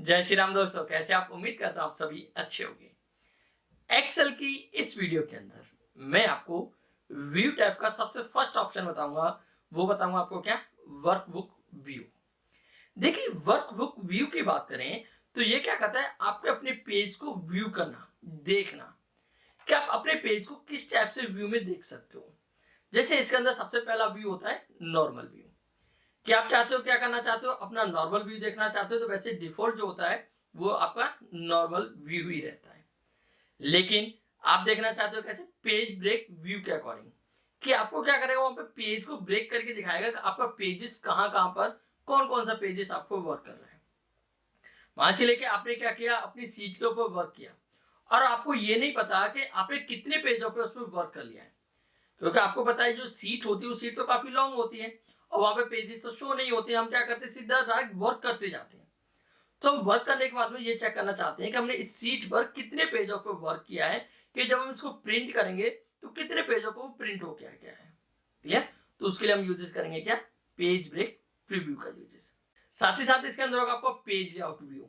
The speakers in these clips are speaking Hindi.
जय श्री राम दोस्तों, कैसे आप? उम्मीद करता हूं आप सभी अच्छे होंगे। एक्सेल की इस वीडियो के अंदर मैं आपको व्यू टैब का सबसे फर्स्ट ऑप्शन बताऊंगा। वो बताऊंगा आपको क्या? Workbook view. देखिए, वर्कबुक व्यू की बात करें तो ये क्या करता है, आपके अपने पेज को व्यू करना, देखना कि आप अपने पेज को किस टाइप से व्यू में देख सकते हो। जैसे इसके अंदर सबसे पहला व्यू होता है नॉर्मल व्यू। कि आप चाहते हो, क्या करना चाहते हो, अपना नॉर्मल व्यू देखना चाहते हो तो वैसे डिफॉल्ट जो होता है वो आपका नॉर्मल व्यू ही रहता है। लेकिन आप देखना चाहते हो कैसे? पेज ब्रेक व्यू के अकॉर्डिंग, कि आपको क्या करेगा, वहां पे पेज को ब्रेक करके दिखाएगा कि आपका पेजेस कहां कहां पर, कौन कौन सा पेजेस आपको वर्क कर रहा है। मान चलिए कि आपने क्या किया, अपनी सीट के ऊपर वर्क किया और आपको ये नहीं पता कि आपने कितने पेजों पे उसमें वर्क कर लिया है। क्योंकि आपको पता है जो सीट होती है वो सीट तो काफी लॉन्ग होती है और वहां पे पेजेस तो शो नहीं होते। हम क्या करते हैं, सीधा डायरेक्ट वर्क करते जाते हैं। तो हम वर्क करने के बाद में ये चेक करना चाहते हैं कि हमने इस सीट पर कितने पेजों पर वर्क किया है, कि जब हम इसको प्रिंट करेंगे तो कितने पेजों पर वो प्रिंट हो गया है। क्लियर? तो उसके लिए हम यूजेस करेंगे क्या? पेज ब्रेक प्रीव्यू का यूजेस। साथ ही साथ इसके अंदर होगा आपको पेज लेआउट व्यू।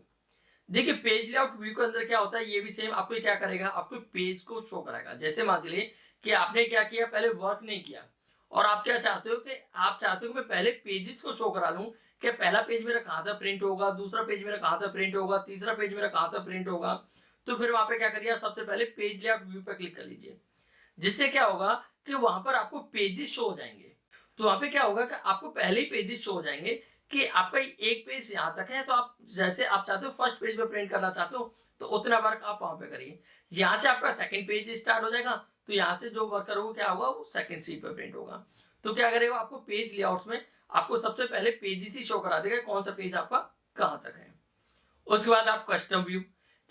देखिए, पेज लेआउट व्यू के अंदर क्या होता है, ये भी सेम आपको क्या करेगा, आपको पेज को शो कराएगा। जैसे मान लीजिए कि आपने क्या किया, पहले वर्क नहीं किया और आप क्या चाहते हो कि आप चाहते हो कि मैं पहले पेजेस को शो करा लूं कि पहला पेज मेरा कहां तक प्रिंट होगा, दूसरा पेज मेरा कहां तक प्रिंट होगा, तीसरा पेज मेरा कहां तक प्रिंट होगा। तो फिर वहां पे क्या करिए, आप सबसे पहले पेज लेआउट व्यू पर क्लिक कर लीजिए। जिससे क्या होगा कि वहां पर आपको पेजेस शो हो जाएंगे। तो वहां पे क्या होगा कि आपको पहले ही पेजेस शो हो जाएंगे कि आपका एक पेज यहाँ तक है, तो आप जैसे आप चाहते हो फर्स्ट पेज पे प्रिंट करना चाहते हो तो उतना वर्क आप वहां पे करिए। यहाँ से आपका सेकंड पेज स्टार्ट हो जाएगा, तो यहाँ से जो वर्क करोगे क्या होगा, वो सेकंड सीट पे प्रिंट होगा। तो क्या करेगा, आपको पेज लेआउट्स में आपको सबसे पहले पेजेस ही शो करा देगा कौन सा पेज आपका कहाँ तक है। उसके बाद आप कस्टम व्यू,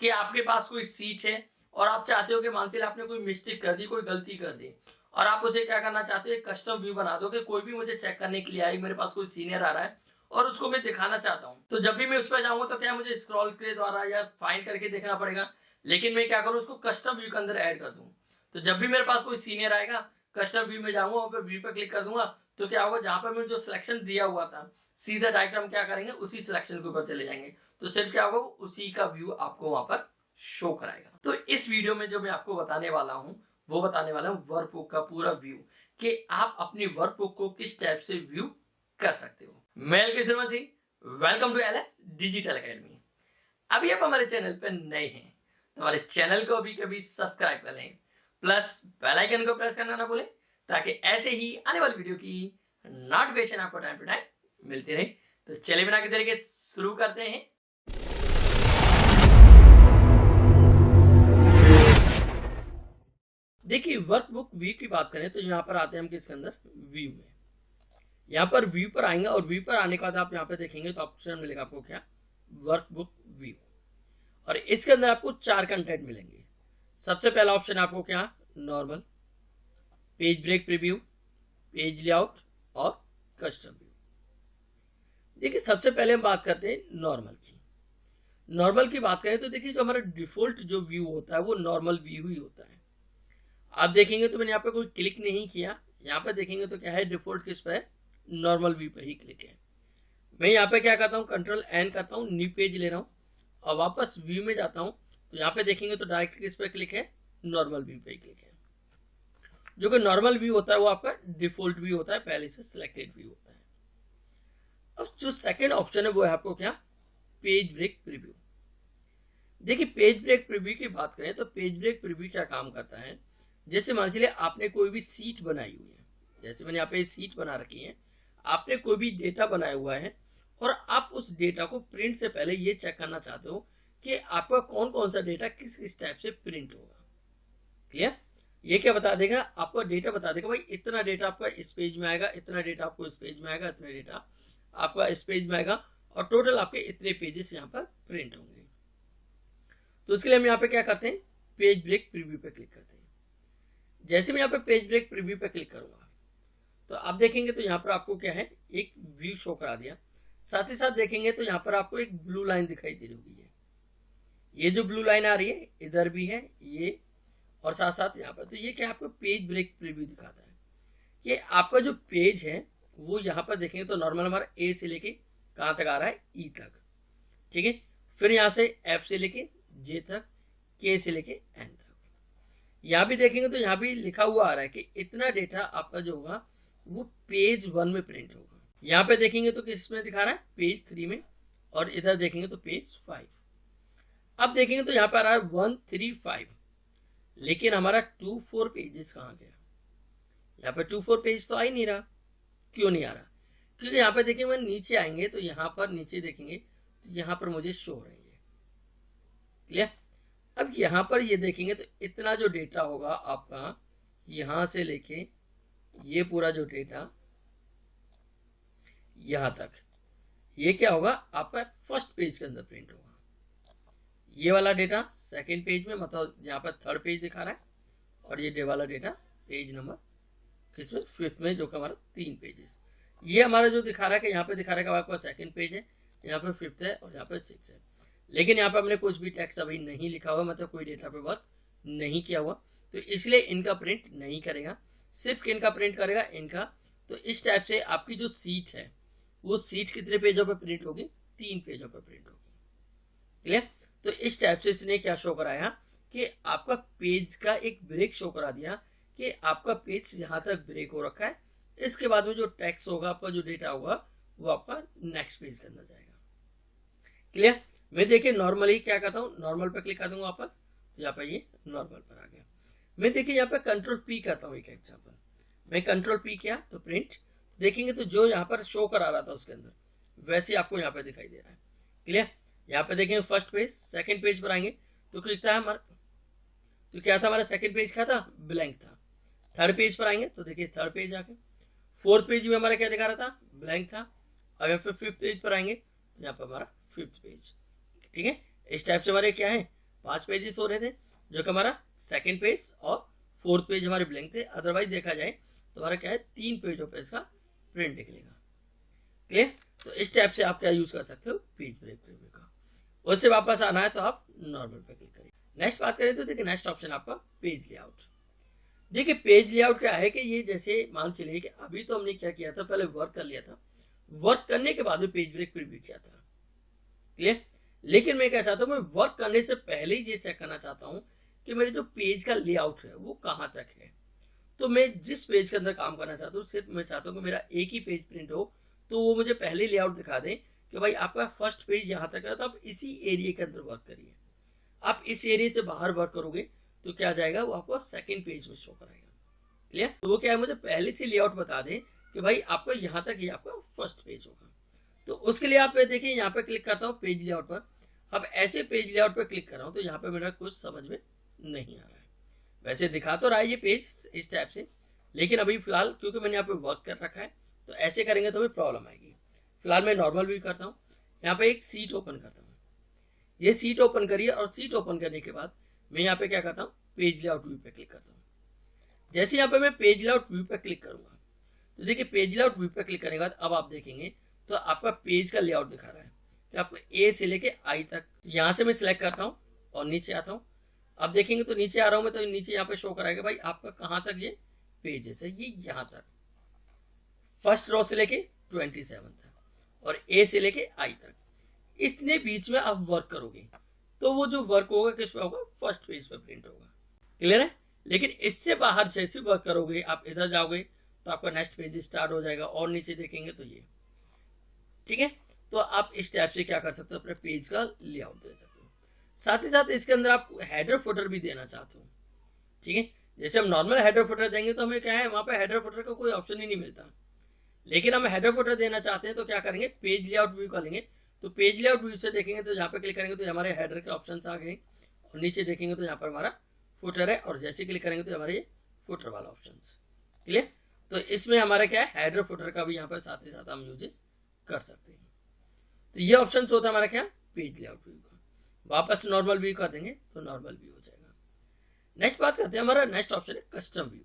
कि आपके पास कोई सीट है और आप चाहते हो कि मान चलिए आपने कोई मिस्टेक कर दी, कोई गलती कर दी और आप उसे क्या करना चाहते हो, एक कस्टम व्यू बना दो कि कोई भी मुझे चेक करने के लिए आए, मेरे पास कोई सीनियर आ रहा है और उसको मैं दिखाना चाहता हूँ, तो जब भी मैं उस पर जाऊंगा तो क्या मुझे स्क्रॉल के द्वारा या फाइंड करके देखना पड़ेगा। लेकिन मैं क्या करूँ, उसको कस्टम व्यू के अंदर ऐड कर दूँ। तो जब भी मेरे पास कोई सीनियर आएगा, कस्टम व्यू में जाऊंगा, वहां पर व्यू पर क्लिक कर दूंगा, तो क्या होगा, जहां पर मैं जो सिलेक्शन दिया हुआ था सीधा डायरेक्ट हम क्या करेंगे, उसी सिलेक्शन के ऊपर चले जाएंगे। तो सिर्फ क्या होगा, उसी का व्यू आपको वहां पर शो कराएगा। तो इस वीडियो में जो मैं आपको बताने वाला हूं, वो बताने वाला हूं वर्कबुक का पूरा व्यू, कि आप अपनी वर्कबुक को किस टाइप से व्यू कर सकते हो। मैं LK Sharma ji, welcome to LS digital academy. अभी आप हमारे चैनल पर नए हैं तो हमारे चैनल को अभी कभी सब्सक्राइब कर लें, प्लस बेल आइकन को प्रेस करना ना भूलें, ताकि ऐसे ही आने वाली वीडियो की नोटिफिकेशन आपको टाइम टू टाइम मिलती रहे। तो चलिए बिना देर के शुरू करते हैं। देखिए, वर्कबुक व्यू की बात करें तो यहाँ पर आते हैं हम किसके अंदर, व्यू में। यहाँ पर व्यू पर आएंगे और व्यू पर आने के बाद आप यहाँ पे देखेंगे तो ऑप्शन मिलेगा आपको क्या, वर्कबुक व्यू। और इसके अंदर आपको 4 कंटेंट मिलेंगे। सबसे पहला ऑप्शन आपको क्या, normal, page break preview, page layout और कस्टम व्यू। देखिए, सबसे पहले हम बात करते हैं नॉर्मल की। नॉर्मल की बात करें तो देखिए, जो हमारा डिफॉल्ट जो व्यू होता है वो नॉर्मल व्यू ही होता है। आप देखेंगे तो मैंने यहाँ पे कोई क्लिक नहीं किया, यहाँ पे देखेंगे तो क्या है, डिफॉल्ट किस पे है, नॉर्मल व्यू पे ही क्लिक है। मैं यहाँ पे क्या करता हूँ, कंट्रोल एन करता हूँ, न्यू पेज ले रहा हूँ और वापस व्यू में जाता हूँ। तो यहाँ पे देखेंगे तो डायरेक्ट किस पे क्लिक है, नॉर्मल व्यू पे क्लिक है। जो कि नॉर्मल व्यू होता है वो आपका डिफॉल्ट व्यू होता है, पहले से सिलेक्टेड व्यू होता है। अब जो सेकेंड ऑप्शन है वो है आपको क्या, पेज ब्रेक प्रीव्यू। देखिए, पेज ब्रेक प्रीव्यू की बात करें तो पेज ब्रेक प्रीव्यू क्या काम करता है, जैसे मान चलिए आपने कोई भी सीट बनाई हुई है, जैसे मैंने यहाँ पे सीट बना रखी है, आपने कोई भी डेटा बनाया हुआ है और आप उस डेटा को प्रिंट से पहले ये चेक करना चाहते हो कि आपका कौन कौन सा डेटा किस किस टाइप से प्रिंट होगा। क्लियर? ये क्या बता देगा, आपका डेटा बता देगा भाई इतना डेटा आपका इस पेज में आएगा, इतना डेटा आपको इस पेज में आएगा, इतना डेटा आपका इस पेज में आएगा और टोटल आपके इतने पेजेस यहाँ पर प्रिंट होंगे। तो उसके लिए हम यहाँ पे क्या करते हैं, पेज ब्रेक प्रीव्यू पे क्लिक करते हैं। जैसे मैं यहाँ पे पेज ब्रेक प्रीव्यू पे क्लिक करूंगा तो आप देखेंगे तो यहाँ पर आपको क्या है, एक व्यू शो करा दिया। साथ ही साथ देखेंगे तो यहाँ पर आपको एक ब्लू लाइन दिखाई दे रही है। ये जो ब्लू लाइन आ रही है इधर भी है ये, और साथ साथ यहाँ पर, तो ये क्या आपको पेज ब्रेक प्रीव्यू दिखाता है। ये आपका जो पेज है वो यहाँ पर देखेंगे तो नॉर्मल हमारा ए से लेके कहाँ तक आ रहा है, ई तक। ठीक है, फिर यहाँ से F से लेके J तक, K से लेके N तक। यहाँ भी देखेंगे तो यहाँ भी लिखा हुआ आ रहा है कि इतना डेटा आपका जो होगा वो पेज 1 में प्रिंट होगा। यहाँ पे देखेंगे तो किस में दिखा रहा है, पेज 3 में, और इधर देखेंगे तो पेज 5। अब देखेंगे तो यहाँ पे आ रहा है 135, लेकिन हमारा 24 पेजेस कहाँ गया? यहाँ पे 24 पेज तो आ ही नहीं रहा। क्यों नहीं आ रहा? क्योंकि यहाँ पे देखेंगे नीचे आएंगे तो यहाँ पर नीचे देखेंगे तो यहाँ पर मुझे शो हो रही है। क्लियर? अब यहाँ पर ये देखेंगे तो इतना जो डेटा होगा आपका यहाँ से लेके ये पूरा जो डेटा यहाँ तक, ये क्या होगा आपका फर्स्ट पेज के अंदर प्रिंट होगा। ये वाला डेटा सेकंड पेज में, मतलब यहाँ पर थर्ड पेज दिखा रहा है, और ये वाला डेटा पेज नंबर किसमें, 5th में, जो कि हमारा 3 पेजेस। ये हमारा जो दिखा रहा है कि यहाँ पे दिखा रहा है कि आपका सेकंड पेज है, यहाँ पे 5th है और यहाँ पे 6th है। लेकिन यहाँ पे हमने कुछ भी टेक्स्ट अभी नहीं लिखा हुआ, मतलब कोई डेटा पे वर्क नहीं किया हुआ, तो इसलिए इनका प्रिंट नहीं करेगा। सिर्फ किनका प्रिंट करेगा? इनका। तो इस टाइप से आपकी जो सीट है वो सीट कितने पेजों पे प्रिंट होगी? 3 पेजों पे प्रिंट होगी। क्लियर? तो इस टाइप से इसने क्या शो कराया कि आपका पेज का एक ब्रेक शो करा दिया कि आपका पेज यहाँ तक ब्रेक हो रखा है। इसके बाद में जो टेक्स्ट होगा, आपका जो डेटा होगा, वो आपका नेक्स्ट पेज के अंदर जाएगा। क्लियर? मैं देखिए नॉर्मली क्या करता हूँ, नॉर्मल पे क्लिक कर दूंगा वापस, तो यहाँ पे ये नॉर्मल पर आ गया। मैं देखिए यहाँ पे कंट्रोल P करता हूँ। एक एग्जाम्पल, मैं कंट्रोल P किया तो प्रिंट, देखेंगे तो जो यहाँ पर शो करा रहा था उसके अंदर वैसे आपको यहाँ पे दिखाई दे रहा है। क्लियर? यहाँ पे देखेंगे फर्स्ट पेज, सेकंड पेज पर आएंगे तो दिखता है हमारा, तो क्या था हमारा सेकंड पेज, क्या था? ब्लैंक था। थर्ड पेज पर आएंगे तो देखिए थर्ड पेज आ गया। फोर्थ पेज में हमारा क्या दिखा रहा था? ब्लैंक था। अब यहाँ पे 5th पेज पर आएंगे तो यहाँ पर हमारा 5th पेज। ठीक है? इस टाइप से हमारे क्या है, 5 पेजेस हो रहे थे, जो कि हमारा सेकंड पेज और 4th पेज हमारे ब्लैंक थे। अदरवाइज देखा जाए तो हमारा क्या है, 3 पेजों पे इसका प्रिंट निकलेगा। क्लियर? तो इस टाइप से आप क्या यूज कर सकते हो, पेज ब्रेक का। उससे वापस आना है तो आप नॉर्मल पे क्लिक करिए। नेक्स्ट बात करें तो देखिए नेक्स्ट ऑप्शन आपका पेज लेआउट। देखिए पेज लेआउट क्या है कि ये जैसे मान चलिए कि अभी तो हमने क्या किया था, पहले वर्क कर लिया था, वर्क करने के बाद में पेज ब्रेक प्रीव्यू किया था। क्लियर? लेकिन मैं क्या चाहता हूँ, मैं वर्क करने से पहले ही ये चेक करना चाहता हूँ कि मेरे जो पेज का लेआउट है वो कहाँ तक है। तो मैं जिस पेज के अंदर काम करना चाहता हूँ, सिर्फ मैं चाहता हूँ कि मेरा एक ही पेज प्रिंट हो, तो वो मुझे पहले लेआउट दिखा दें कि भाई आपका फर्स्ट पेज यहाँ तक है, तो आप इसी एरिया के अंदर वर्क करिए। आप इस एरिया से बाहर वर्क करोगे तो क्या जाएगा, वो आपको सेकंड पेज में शो कराएगा। क्लियर? तो वो क्या है, मुझे पहले से लेआउट बता दें कि भाई आपका यहाँ तक ये आपका फर्स्ट पेज होगा। तो उसके लिए आप देखिए यहाँ पे क्लिक करता हूँ पेज लेआउट पर। अब ऐसे पेज लेआउट पर क्लिक कर रहा हूँ तो यहाँ पे मेरा कुछ समझ में नहीं आ रहा है। वैसे दिखा तो रहा है ये पेज इस टाइप से, लेकिन अभी फिलहाल क्योंकि मैंने यहाँ पे वर्क कर रखा है तो ऐसे करेंगे तो भी प्रॉब्लम आएगी। फिलहाल मैं नॉर्मल व्यू करता हूँ। यहाँ पे एक सीट ओपन करता हूँ। ये सीट ओपन करिए और सीट ओपन करने के बाद मैं यहाँ पे क्या करता हूँ, पेज लेआउट व्यू पे क्लिक करता हूँ। जैसे यहाँ पे मैं पेज लेआउट व्यू पे क्लिक करूंगा तो देखिए पेज लेआउट व्यू पे क्लिक करने के बाद अब आप देखेंगे तो आपका पेज का लेआउट दिखा रहा है कि आपको ए से लेके आई तक। यहाँ से मैं सिलेक्ट करता हूँ और नीचे आता हूँ। अब देखेंगे तो नीचे आ रहा हूँ मैं, तो नीचे यहाँ पे शो कराएगा भाई आपका कहाँ तक ये पेजेस है, ये यहाँ तक फर्स्ट रो से लेके 27 तक और ए से लेके आई तक। इतने बीच में आप वर्क करोगे तो वो जो वर्क होगा किस पे होगा, फर्स्ट पेज पे प्रिंट होगा। क्लियर है? लेकिन इससे बाहर जैसे वर्क करोगे, आप इधर जाओगे तो आपका नेक्स्ट पेज स्टार्ट हो जाएगा और नीचे देखेंगे तो ये। ठीक है? तो आप इस टाइप से क्या कर सकते हो, अपने पेज का लेआउट दे सकते हो। साथ ही साथ इसके अंदर आप हेडर फुटर भी देना चाहते हो। ठीक है? जैसे हम नॉर्मल हेडर फुटर देंगे तो हमें क्या है, वहां पे हेडर फुटर का कोई ऑप्शन ही नहीं मिलता। लेकिन हम हेडर फुटर देना चाहते हैं तो क्या करेंगे, पेज लेआउट व्यू कर लेंगे। तो पेज लेआउट व्यू से देखेंगे तो यहाँ पे क्लिक करेंगे तो हमारे हेडर के ऑप्शन आ गए और नीचे देखेंगे तो यहाँ पर हमारा फुटर है और जैसे क्लिक करेंगे तो हमारे ये फुटर वाला ऑप्शन। क्लियर? तो इसमें हमारा क्या है, हेडर फुटर का भी यहाँ पर साथ ही साथ हम यूजेस कर सकते हैं। तो ये ऑप्शन होता है हमारा क्या, पेज लेआउट व्यू का। वापस नॉर्मल व्यू कर देंगे तो नॉर्मल व्यू हो जाएगा। नेक्स्ट बात करते हैं, हमारा नेक्स्ट ऑप्शन है कस्टम व्यू।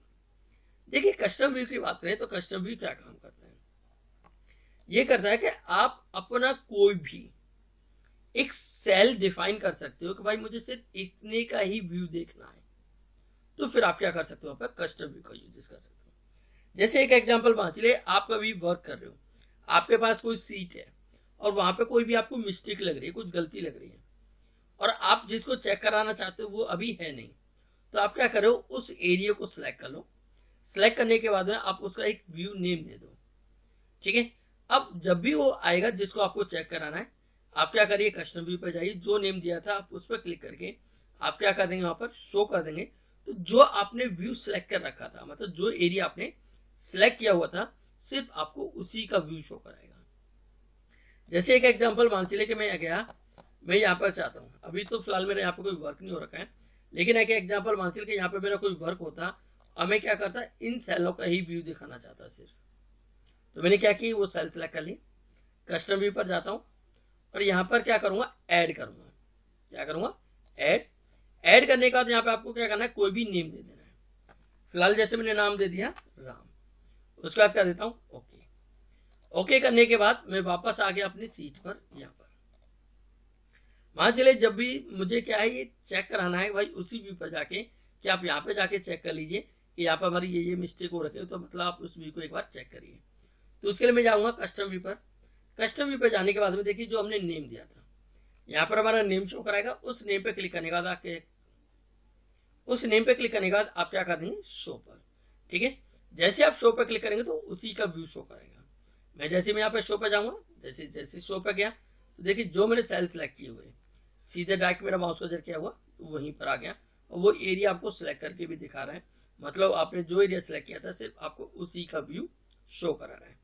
देखिए कस्टम व्यू की बात करें तो कस्टम व्यू क्या काम करता है, ये करता है कि आप अपना कोई भी एक सेल डिफाइन कर सकते हो कि भाई मुझे सिर्फ इतने का ही व्यू देखना है। तो फिर आप क्या कर सकते हो, आप कस्टम व्यू का यूज कर सकते हो। जैसे एक एग्जांपल मान चलिए आप कभी वर्क कर रहे हो, आपके पास कोई सीट है और वहां पे कोई भी आपको मिस्टेक लग रही है, कुछ गलती लग रही है, और आप जिसको चेक कराना चाहते हो वो अभी है नहीं, तो आप क्या करो, उस एरिया को सिलेक्ट कर लो। सिलेक्ट करने के बाद में आप उसका एक व्यू नेम दे दो, ठीक है। अब जब भी वो आएगा जिसको आपको चेक कराना है, आप क्या करिए, कस्टम व्यू पर जाइए, जो नेम दिया था आप उस पर क्लिक करके आप क्या कर देंगे, वहां पर शो कर देंगे। तो जो आपने व्यू सिलेक्ट कर रखा था, मतलब जो एरिया आपने सिलेक्ट किया हुआ था, सिर्फ आपको उसी का व्यू शो कराएगा। जैसे एक एग्जांपल मान चलिए कि मैं गया, मैं यहाँ पर चाहता हूँ, अभी तो फिलहाल मेरे यहाँ पे कोई वर्क नहीं हो रखा है, लेकिन एक एग्जांपल मान चलिए कि यहाँ पे मेरा कोई वर्क होता और मैं क्या करता, इन सेलों का ही व्यू दिखाना चाहता सिर्फ। तो मैंने क्या की, वो सेल सेलेक्ट कर ली, कस्टम व्यू पर जाता हूँ और यहाँ पर क्या करूंगा, ऐड करूंगा। क्या करूंगा, ऐड करने के बाद यहाँ पे आपको क्या करना है, कोई भी नेम दे देना है। फिलहाल जैसे मैंने नाम दे दिया राम, उसके बाद क्या देता हूँ, ओके। ओके करने के बाद मैं वापस आ गया अपनी सीट पर। यहाँ पर मान चले जब भी मुझे क्या है, ये चेक कराना है भाई, उसी व्यू पर जाके कि आप यहाँ पे जाके चेक कर लीजिए कि यहाँ पर हमारी ये मिस्टेक हो रखी है, तो मतलब आप उस व्यू को एक बार चेक करिए। तो उसके लिए मैं जाऊंगा कस्टम व्यू पर। कस्टम व्यू पर जाने के बाद में देखिए जो हमने नेम दिया था, यहाँ पर हमारा नेम शो कराएगा। उस नेम पे क्लिक करने के बाद आपके उस नेम पे क्लिक करने के बाद आप क्या कर देंगे, शो पर, ठीक है। जैसे आप शो पर क्लिक करेंगे तो उसी का व्यू शो करेगा। मैं जैसे मैं यहाँ पे शो पर जाऊंगा, जैसे जैसे शो पर गया तो देखिए जो मैंने सेल सेलेक्ट किए हुए, सीधे डायरेक्ट मेरा माउस का जर किया हुआ तो वहीं पर आ गया, और वो एरिया आपको सिलेक्ट करके भी दिखा रहा है। मतलब आपने जो एरिया सिलेक्ट किया था सिर्फ आपको उसी का व्यू शो करा रहा है।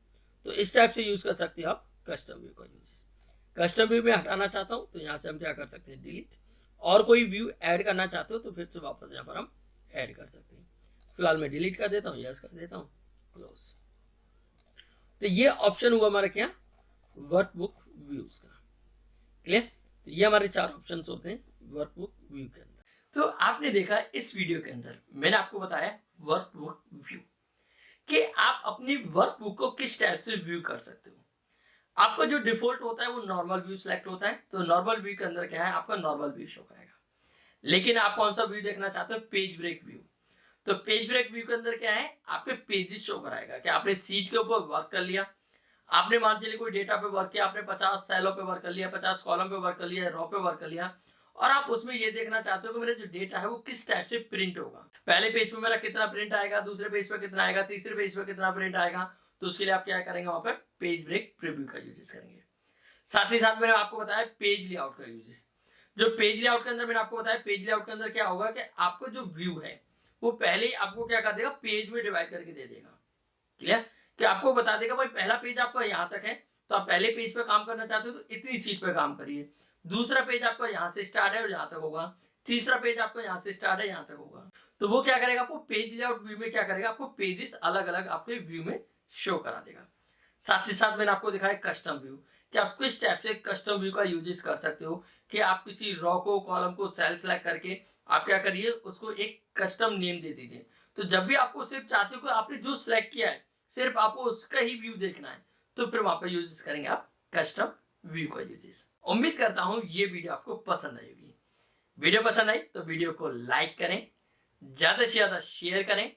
तो इस टाइप से यूज कर सकते हो आप कस्टम व्यू का यूज। कस्टम व्यू में हटाना चाहता हूं तो यहाँ से हम क्या कर सकते हैं, डिलीट। और कोई व्यू ऐड करना चाहते हो तो फिर से वापस यहाँ पर हम ऐड कर सकते हैं। फिलहाल मैं डिलीट कर देता हूँ, यस कर देता हूँ, क्लोज। तो ये ऑप्शन हुआ हमारा क्या, वर्कबुक व्यूज का। क्लियर। तो ये हमारे 4 ऑप्शन होते हैं वर्कबुक व्यू के अंदर। तो आपने देखा इस वीडियो के अंदर मैंने आपको बताया वर्कबुक व्यू, कि आप अपनी वर्कबुक को किस टाइप से व्यू कर सकते हो। आपका जो डिफॉल्ट होता है वो नॉर्मल व्यू सिलेक्ट होता है, तो नॉर्मल व्यू के अंदर क्या है, आपका नॉर्मल व्यू शो करेगा। लेकिन आप कौन सा व्यू देखना चाहते हो, पेज ब्रेक व्यू। तो पेज ब्रेक व्यू के अंदर क्या है, आपके पेजेस शो कराएगा कि आपने सीट के ऊपर वर्क कर लिया, आपने मान चलिए कोई डेटा पे वर्क किया, आपने 50 सेलों पे वर्क कर लिया, 50 कॉलम पे वर्क कर लिया, रो पे वर्क कर लिया, और आप उसमें ये देखना चाहते हो कि मेरा जो डेटा है वो किस टाइप से प्रिंट होगा। पहले पेज पे मेरा कितना प्रिंट आएगा, दूसरे पेज पे कितना आएगा, तीसरे पेज पे कितना प्रिंट आएगा। तो उसके लिए आप क्या करेंगे, वहां पर पेज ब्रेक प्रीव्यू का यूज करेंगे। साथ ही साथ मैंने आपको बताया पेज लेआउट का यूज। जो पेज लेआउट के अंदर मैंने आपको बताया, पेज लेआउट के अंदर क्या होगा कि आपको जो व्यू है वो पहले ही आपको क्या कर देगा, पेज में डिवाइड करके दे देगा। क्लियर, कि आपको बता देगा भाई पहला पेज आपका यहाँ तक है, तो आप पहले पेज पे काम करना चाहते हो तो इतनी सीट पे काम करिए। दूसरा पेज आपका यहाँ से स्टार्ट है और यहाँ तक होगा। तीसरा पेज आपका यहाँ से स्टार्ट है, यहाँ तक होगा। तो वो क्या करेगा, आपको पेज लेआउट व्यू में क्या करेगा, आपको पेजेस अलग अलग आपके व्यू में शो करा देगा। साथ ही साथ मैंने आपको दिखाया कस्टम व्यू, कि आप किस टाइप से कस्टम व्यू का यूजेस कर सकते हो, कि आप किसी रो को, कॉलम को सेल सेलेक्ट करके आप क्या करिए, उसको एक कस्टम नेम दे दीजिए। तो जब भी आपको सिर्फ चाहते हो कि आपने जो सिलेक्ट किया है सिर्फ आपको उसका ही व्यू देखना है, तो फिर वहां पर यूजेस करेंगे आप कस्टम व्यू का यूजेस। उम्मीद करता हूं ये वीडियो आपको पसंद आएगी। वीडियो पसंद आई तो वीडियो को लाइक करें, ज्यादा से ज्यादा शेयर करें।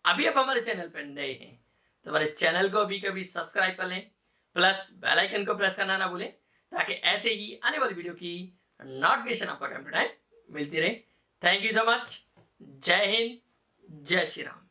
अभी आप हमारे चैनल पर नए हैं तो हमारे चैनल को अभी कभी सब्सक्राइब कर लें, प्लस बेल आइकन को प्रेस करना ना भूलें, ताकि ऐसे ही आने वाली वीडियो की नोटिफिकेशन आपको टाइम टू टाइम मिलती रहे। Thank you so much. जय हिंद, जय श्री राम।